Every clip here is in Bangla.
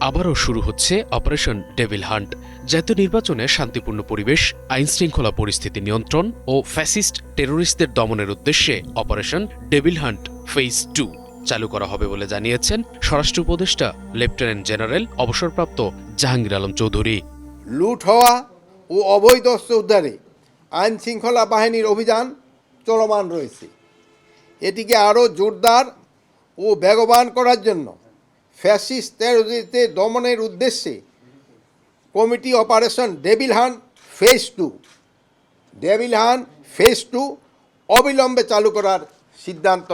আবারও শুরু হচ্ছে অপারেশন ডেভিল হান্ট। জাতীয় নির্বাচনে শান্তিপূর্ণ পরিবেশ, আইনশৃঙ্খলা পরিস্থিতি নিয়ন্ত্রণ ও ফ্যাসিস্ট টেরোরিস্টদের দমনের উদ্দেশ্যে অপারেশন ডেভিল হান্ট ফেজ 2 চালু করা হবে বলে জানিয়েছেন স্বরাষ্ট্র উপদেষ্টা লেফটেন্যান্ট জেনারেল অবসরপ্রাপ্ত জাহাঙ্গীর আলম চৌধুরী। লুট হওয়া ও অবৈধ অস্ত্র উদ্ধারে আইনশৃঙ্খলা বাহিনীর অভিযান চলমান রয়েছে। এটিকে আরও জোরদার ও বেগবান করার জন্য ফ্যাসিস্ট টেরোরিস্টদের দমনের উদ্দেশ্যে committee operation devil hunt phase 2 অবিলম্বে চালু করার সিদ্ধান্ত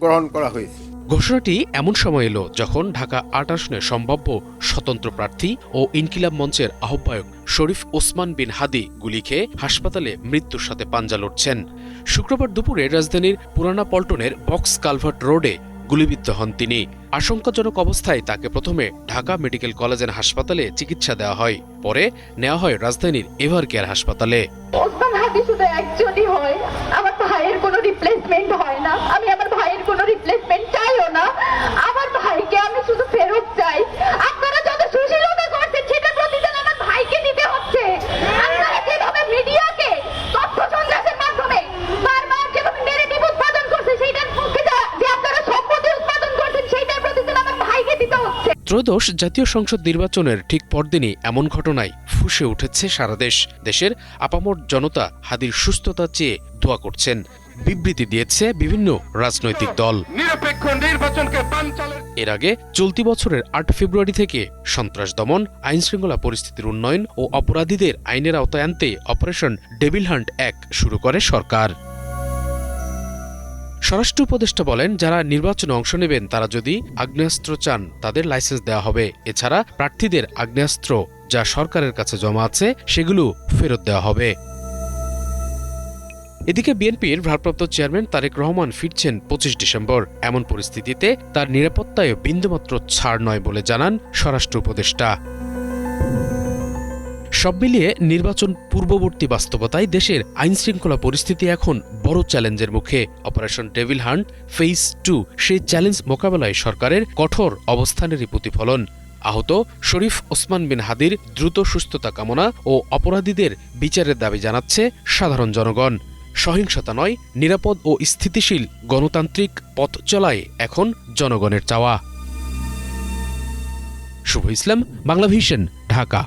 গ্রহণ করা হয়েছে। ঘোষণাটি এমন সময় এলো যখন ঢাকা ৮ আসনে সম্ভাব্য স্বতন্ত্র প্রার্থী ও ইনকিলাব মঞ্চের আহ্বায়ক শরীফ ওসমান বিন হাদি গুলি খেয়ে হাসপাতালে মৃত্যুর সাথে পাঞ্জা লড়ছেন। শুক্রবার দুপুরে রাজধানীর পুরানা পল্টনের বক্স কালভার্ট রোডে গুলিবিদ্ধ হন তিনি। আশঙ্কাজনক অবস্থায় তাকে প্রথমে ঢাকা মেডিকেল কলেজ অ্যান্ড হাসপাতালে চিকিৎসা দেওয়া হয়, পরে নেওয়া হয় রাজধানীর এভার কেয়ার হাসপাতালে। ওসমান হাদি শুধু একজনই হয়, আমার ভাইয়ের কোনো রিপ্লেসমেন্ট হয় না। আমি আমার ভাইয়ের কোনো রিপ্লেসমেন্ট চাইও না। আমার ভাইকে আমি শুধু ফেরত চাই। আপনারা যত সুশীলতা করছেন সেটা প্রতিদিন আমার ভাইকে দিতে হচ্ছে। আপনারা যেভাবে মিডিয়াকে তথ্য সন্ত্রাসের মাধ্যমে বারবার যেভাবে নেগেটিভ উৎপাদন করছে সেইটার পক্ষে যে আপনারা সম্পত্তি উৎপাদন করছেন সেইটার প্রতিদিন আমার ভাইকে দিতে হচ্ছে। ত্রয়োদশ জাতীয় সংসদ নির্বাচনের ঠিক পরদিনই এমন ঘটনায় ফুঁসে উঠেছে সারা দেশ। দেশের আপামর জনতা হাদির সুস্থতা চেয়ে দোয়া করছেন। বিবৃতি দিয়েছে বিভিন্ন রাজনৈতিক দল। এর আগে চলতি বছরের ৮ ফেব্রুয়ারি থেকে সন্ত্রাস দমন, আইনশৃঙ্খলা পরিস্থিতির উন্নয়ন ও অপরাধীদের আইনের আওতায় আনতে অপারেশন ডেভিল হান্ট ১ শুরু করে সরকার। স্বরাষ্ট্র উপদেষ্টা বলেন, যারা নির্বাচনে অংশ নেবেন তারা যদি আগ্নেয়াস্ত্র চান তাদের লাইসেন্স দেওয়া হবে। এছাড়া প্রার্থীদের আগ্নেয়াস্ত্র যা সরকারের কাছে জমা আছে সেগুলো ফেরত দেওয়া হবে। এদিকে বিএনপির ভারপ্রাপ্ত চেয়ারম্যান তারেক রহমান ফিরছেন ২৫ ডিসেম্বর। এমন পরিস্থিতিতে তার নিরাপত্তায় বিন্দুমাত্র ছাড় নয় বলে জানান স্বরাষ্ট্র উপদেষ্টা। সব মিলিয়ে নির্বাচন পূর্ববর্তী বাস্তবতায় দেশের আইনশৃঙ্খলা পরিস্থিতি এখন বড় চ্যালেঞ্জের মুখে। অপারেশন ডেভিল হান্ট ফেজ 2 সেই চ্যালেঞ্জ মোকাবেলায় সরকারের কঠোর অবস্থানেরই প্রতিফলন। আহত শরীফ ওসমান বিন হাদির দ্রুত সুস্থতা কামনা ও অপরাধীদের বিচারের দাবি জানাচ্ছে সাধারণ জনগণ। সহিংসতা নয়, নিরাপদ ও স্থিতিশীল গণতান্ত্রিক পথ চলায় এখন জনগণের চাওয়া। শুভ ইসলাম, বাংলাভিশন, ঢাকা।